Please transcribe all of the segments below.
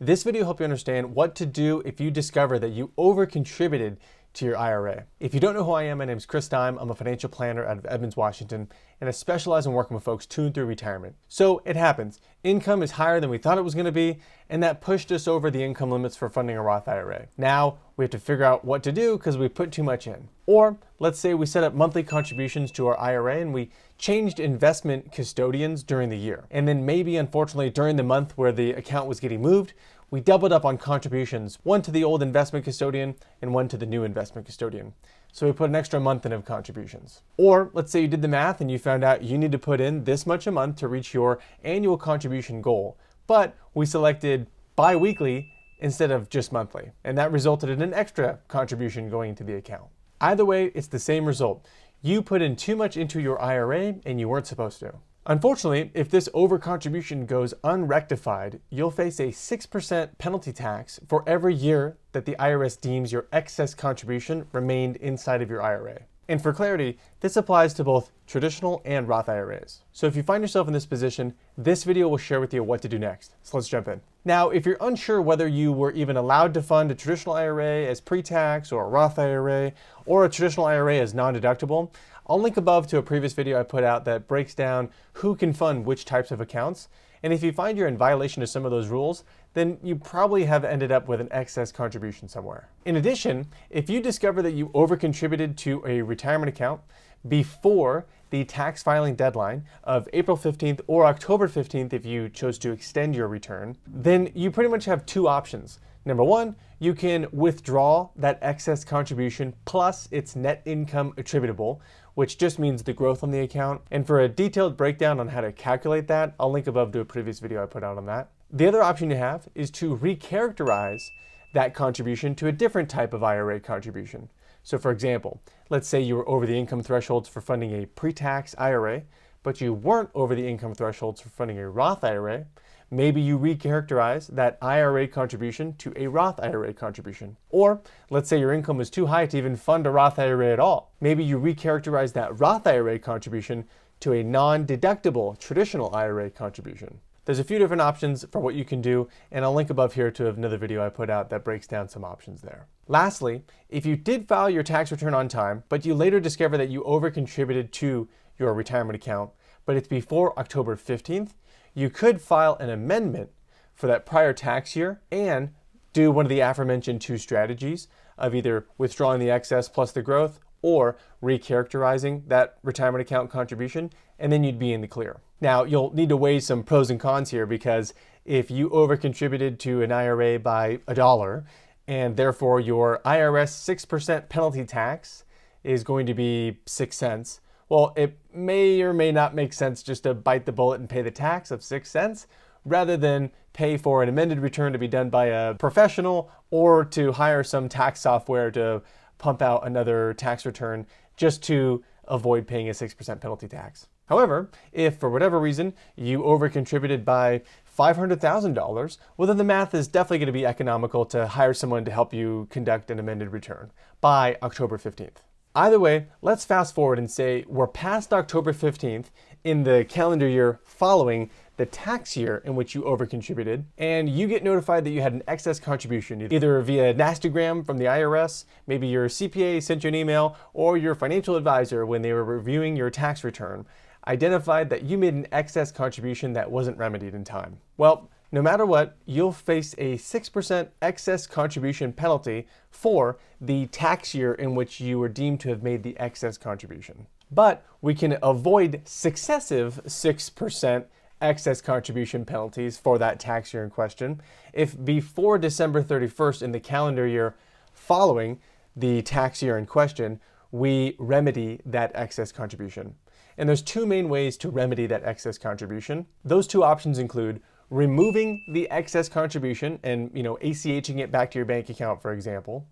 This video will help you understand what to do if you discover that you over-contributed to your IRA. If you don't know who I am, my name is Chris Dime. I'm a financial planner out of Edmonds, Washington, and I specialize in working with folks to and through retirement. So it happens. Income is higher than we thought it was going to be, and that pushed us over the income limits for funding a Roth IRA. Now we have to figure out what to do because we put too much in. Or let's say we set up monthly contributions to our IRA and we changed investment custodians during the year. And then maybe, unfortunately, during the month where the account was getting moved, we doubled up on contributions, one to the old investment custodian and one to the new investment custodian. So we put an extra month in of contributions. Or let's say you did the math and you found out you need to put in this much a month to reach your annual contribution goal, but we selected bi-weekly instead of just monthly, and that resulted in an extra contribution going into the account. Either way, it's the same result. You put in too much into your IRA and you weren't supposed to. Unfortunately, if this over-contribution goes unrectified, you'll face a 6% penalty tax for every year that the IRS deems your excess contribution remained inside of your IRA. And for clarity, this applies to both traditional and Roth IRAs. So if you find yourself in this position, this video will share with you what to do next. So let's jump in. Now, if you're unsure whether you were even allowed to fund a traditional IRA as pre-tax or a Roth IRA or a traditional IRA as non-deductible, I'll link above to a previous video I put out that breaks down who can fund which types of accounts. And if you find you're in violation of some of those rules, then you probably have ended up with an excess contribution somewhere. In addition, if you discover that you over-contributed to a retirement account before the tax filing deadline of April 15th or October 15th if you chose to extend your return, then you pretty much have two options. Number one, you can withdraw that excess contribution plus its net income attributable, which just means the growth on the account. And for a detailed breakdown on how to calculate that, I'll link above to a previous video I put out on that. The other option you have is to recharacterize that contribution to a different type of IRA contribution. So for example, let's say you were over the income thresholds for funding a pre-tax IRA, but you weren't over the income thresholds for funding a Roth IRA. Maybe you recharacterize that IRA contribution to a Roth IRA contribution. Or let's say your income was too high to even fund a Roth IRA at all. Maybe you recharacterize that Roth IRA contribution to a non-deductible traditional IRA contribution. There's a few different options for what you can do, and I'll link above here to another video I put out that breaks down some options there. Lastly, if you did file your tax return on time, but you later discover that you over-contributed to your retirement account, but it's before October 15th, you could file an amendment for that prior tax year and do one of the aforementioned two strategies of either withdrawing the excess plus the growth or recharacterizing that retirement account contribution, and then you'd be in the clear. Now, you'll need to weigh some pros and cons here because if you over-contributed to an IRA by $1 and therefore your IRS 6% penalty tax is going to be 6 cents, well, it may or may not make sense just to bite the bullet and pay the tax of 6 cents rather than pay for an amended return to be done by a professional or to hire some tax software to pump out another tax return just to avoid paying a 6% penalty tax. However, if for whatever reason you over-contributed by $500,000, well then the math is definitely going to be economical to hire someone to help you conduct an amended return by October 15th. Either way, let's fast forward and say we're past October 15th in the calendar year following the tax year in which you over-contributed, and you get notified that you had an excess contribution, either via Nastagram from the IRS, maybe your CPA sent you an email, or your financial advisor when they were reviewing your tax return identified that you made an excess contribution that wasn't remedied in time. Well, no matter what, you'll face a 6% excess contribution penalty for the tax year in which you were deemed to have made the excess contribution. But we can avoid successive 6% excess contribution penalties for that tax year in question if before December 31st in the calendar year following the tax year in question, we remedy that excess contribution. And there's two main ways to remedy that excess contribution. Those two options include removing the excess contribution and ACHing it back to your bank account, for example,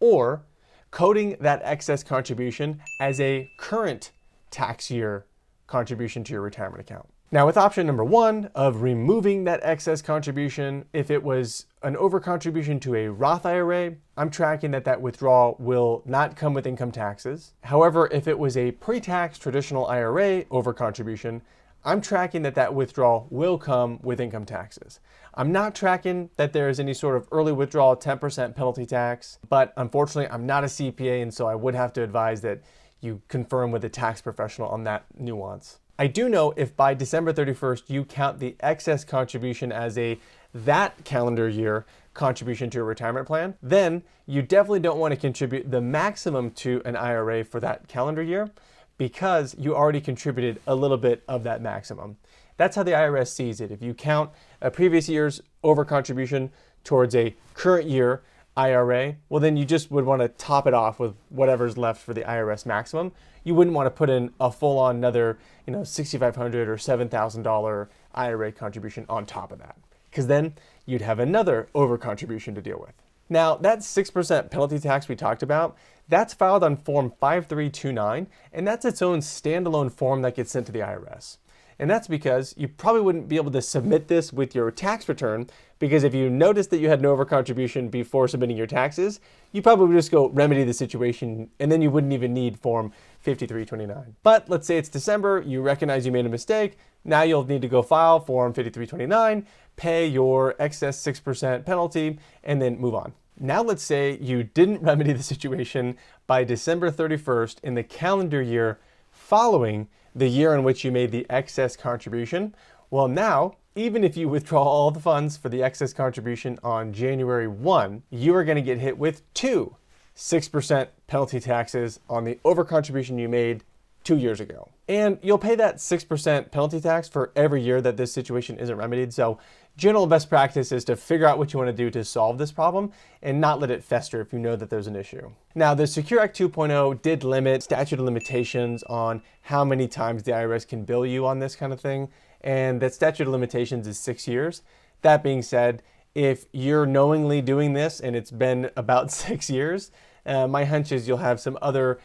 or coding that excess contribution as a current tax year contribution to your retirement account. Now with option number one of removing that excess contribution, if it was an over-contribution to a Roth IRA, I'm tracking that withdrawal will not come with income taxes. However, if it was a pre-tax traditional IRA over-contribution, I'm tracking that that withdrawal will come with income taxes. I'm not tracking that there is any sort of early withdrawal 10% penalty tax, but unfortunately I'm not a CPA, and so I would have to advise that you confirm with a tax professional on that nuance. I do know if by December 31st you count the excess contribution as that calendar year contribution to your retirement plan, then you definitely don't want to contribute the maximum to an IRA for that calendar year because you already contributed a little bit of that maximum. That's how the IRS sees it. If you count a previous year's overcontribution towards a current year IRA, well then you just would want to top it off with whatever's left for the IRS maximum. You wouldn't want to put in a full-on another, $6,500 or $7,000 IRA contribution on top of that, because then you'd have another overcontribution to deal with. Now, that 6% penalty tax we talked about, that's filed on Form 5329, and that's its own standalone form that gets sent to the IRS. And that's because you probably wouldn't be able to submit this with your tax return, because if you noticed that you had an overcontribution before submitting your taxes, you probably would just go remedy the situation, and then you wouldn't even need Form 5329. But let's say it's December, you recognize you made a mistake, now you'll need to go file Form 5329, pay your excess 6% penalty, and then move on. Now let's say you didn't remedy the situation by December 31st in the calendar year following the year in which you made the excess contribution. Well, now, even if you withdraw all the funds for the excess contribution on January 1, you are going to get hit with two 6% penalty taxes on the overcontribution you made 2 years ago. And you'll pay that 6% penalty tax for every year that this situation isn't remedied. So general best practice is to figure out what you want to do to solve this problem and not let it fester if you know that there's an issue. Now, the Secure Act 2.0 did limit statute of limitations on how many times the IRS can bill you on this kind of thing, and that statute of limitations is 6 years. That being said, if you're knowingly doing this and it's been about 6 years, my hunch is you'll have some other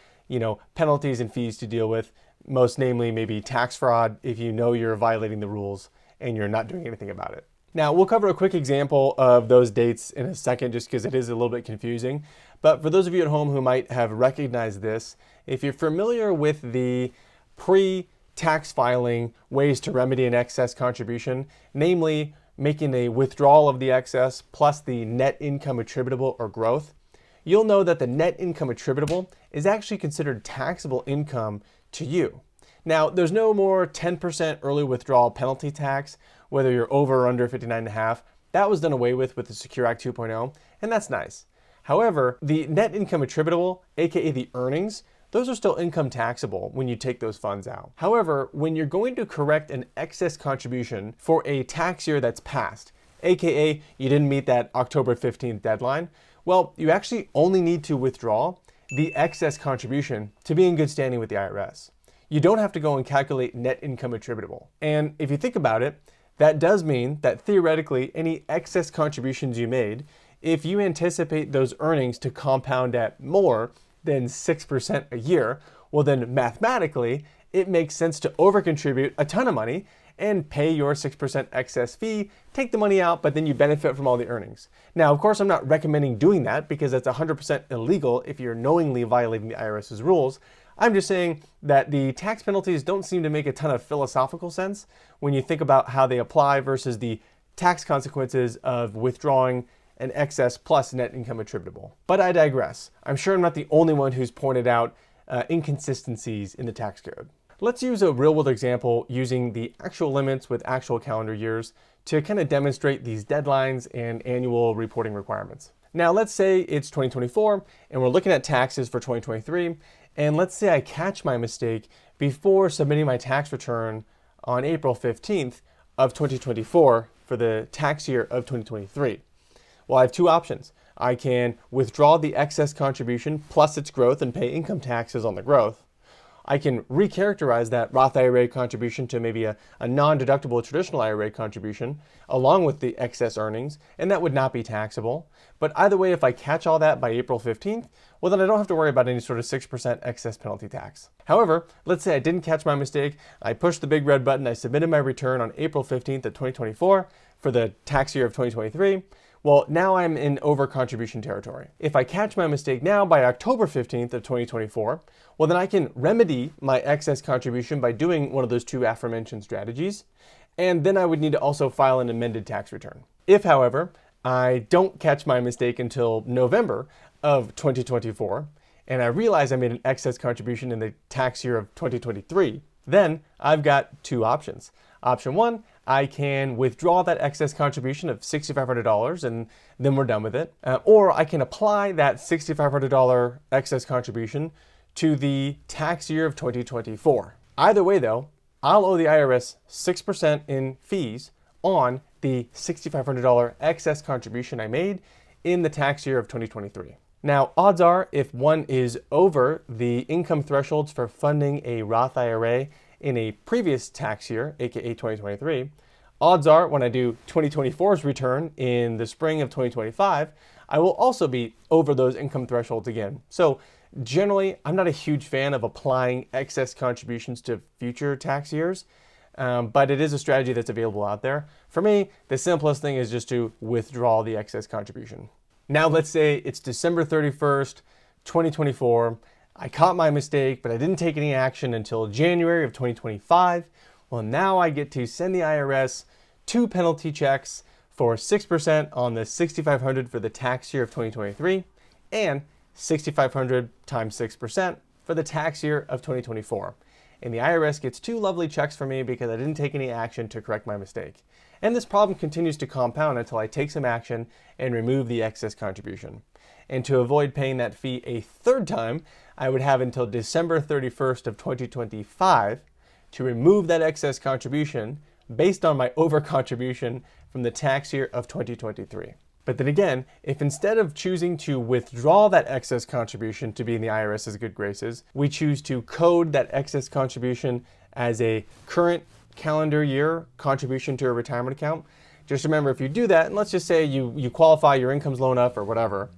penalties and fees to deal with, most namely maybe tax fraud if you know you're violating the rules and you're not doing anything about it. Now, we'll cover a quick example of those dates in a second just because it is a little bit confusing. But for those of you at home who might have recognized this, if you're familiar with the pre-tax filing ways to remedy an excess contribution, namely making a withdrawal of the excess plus the net income attributable or growth, you'll know that the net income attributable is actually considered taxable income to you. Now, there's no more 10% early withdrawal penalty tax, whether you're over or under 59.5. That was done away with the Secure Act 2.0, and that's nice. However, the net income attributable, aka the earnings, those are still income taxable when you take those funds out. However, when you're going to correct an excess contribution for a tax year that's passed, aka you didn't meet that October 15th deadline, well, you actually only need to withdraw the excess contribution to be in good standing with the IRS. You don't have to go and calculate net income attributable. And if you think about it, that does mean that theoretically any excess contributions you made, if you anticipate those earnings to compound at more than 6% a year, well then mathematically, it makes sense to overcontribute a ton of money and pay your 6% excess fee, take the money out, but then you benefit from all the earnings. Now, of course, I'm not recommending doing that because that's 100% illegal if you're knowingly violating the IRS's rules. I'm just saying that the tax penalties don't seem to make a ton of philosophical sense when you think about how they apply versus the tax consequences of withdrawing an excess plus net income attributable. But I digress. I'm sure I'm not the only one who's pointed out inconsistencies in the tax code. Let's use a real-world example using the actual limits with actual calendar years to kind of demonstrate these deadlines and annual reporting requirements. Now, let's say it's 2024 and we're looking at taxes for 2023, and let's say I catch my mistake before submitting my tax return on April 15th of 2024 for the tax year of 2023. Well, I have two options. I can withdraw the excess contribution plus its growth and pay income taxes on the growth. I can recharacterize that Roth IRA contribution to maybe a non-deductible traditional IRA contribution along with the excess earnings, and that would not be taxable. But either way, if I catch all that by April 15th, well then I don't have to worry about any sort of 6% excess penalty tax. However, let's say I didn't catch my mistake, I pushed the big red button, I submitted my return on April 15th of 2024 for the tax year of 2023. Well, now I'm in overcontribution territory. If I catch my mistake now by October 15th of 2024, well, then I can remedy my excess contribution by doing one of those two aforementioned strategies. And then I would need to also file an amended tax return. If, however, I don't catch my mistake until November of 2024, and I realize I made an excess contribution in the tax year of 2023, then I've got two options. Option one, I can withdraw that excess contribution of $6,500 and then we're done with it. Or I can apply that $6,500 excess contribution to the tax year of 2024. Either way though, I'll owe the IRS 6% in fees on the $6,500 excess contribution I made in the tax year of 2023. Now, odds are if one is over the income thresholds for funding a Roth IRA in a previous tax year, aka 2023, odds are when I do 2024's return in the spring of 2025, I will also be over those income thresholds again. So generally, I'm not a huge fan of applying excess contributions to future tax years, but it is a strategy that's available out there. For me, the simplest thing is just to withdraw the excess contribution. Now let's say it's December 31st, 2024. I caught my mistake, but I didn't take any action until January of 2025. Well, now I get to send the IRS two penalty checks for 6% on the $6,500 for the tax year of 2023 and $6,500 times 6% for the tax year of 2024. And the IRS gets two lovely checks for me because I didn't take any action to correct my mistake. And this problem continues to compound until I take some action and remove the excess contribution. And to avoid paying that fee a third time, I would have until December 31st of 2025 to remove that excess contribution based on my overcontribution from the tax year of 2023. But then again, if instead of choosing to withdraw that excess contribution to be in the IRS's good graces, we choose to code that excess contribution as a current calendar year contribution to a retirement account, just remember if you do that, and let's just say you qualify, your income's low enough or whatever,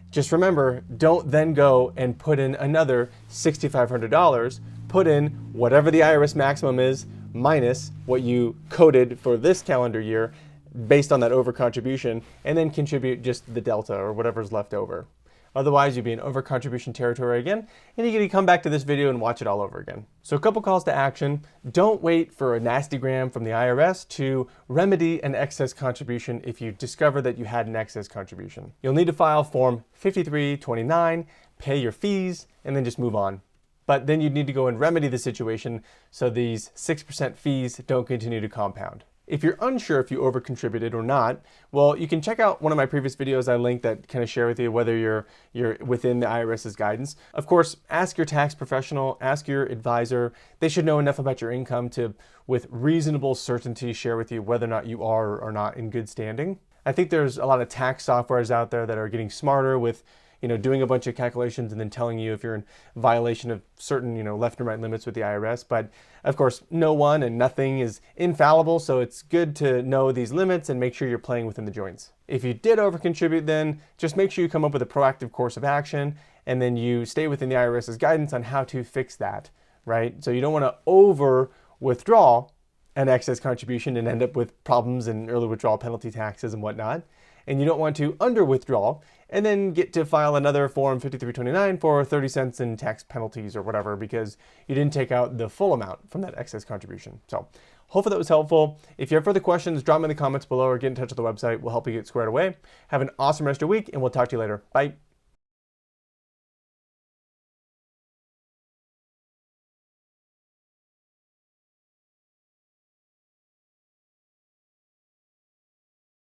just remember, don't then go and put in another $6,500, put in whatever the IRS maximum is minus what you coded for this calendar year based on that overcontribution, and then contribute just the delta or whatever's left over. Otherwise, you'd be in overcontribution territory again, and you get to come back to this video and watch it all over again. So a couple calls to action. Don't wait for a nasty gram from the IRS to remedy an excess contribution if you discover that you had an excess contribution. You'll need to file Form 5329, pay your fees, and then just move on. But then you'd need to go and remedy the situation so these 6% fees don't continue to compound. If you're unsure if you overcontributed or not, well, you can check out one of my previous videos I linked that kind of share with you whether you're within the IRS's guidance. Of course, ask your tax professional, ask your advisor. They should know enough about your income to, with reasonable certainty, share with you whether or not you are or not in good standing. I think there's a lot of tax softwares out there that are getting smarter with doing a bunch of calculations and then telling you if you're in violation of certain, left and right limits with the IRS. But of course, no one and nothing is infallible. So it's good to know these limits and make sure you're playing within the joints. If you did overcontribute, then just make sure you come up with a proactive course of action and then you stay within the IRS's guidance on how to fix that, right? So you don't want to over withdraw an excess contribution and end up with problems and early withdrawal penalty taxes and whatnot. And you don't want to under withdraw and then get to file another Form 5329 for 30 cents in tax penalties or whatever because you didn't take out the full amount from that excess contribution. So hopefully that was helpful. If you have further questions, drop them in the comments below or get in touch with the website. We'll help you get squared away. Have an awesome rest of your week and we'll talk to you later. Bye.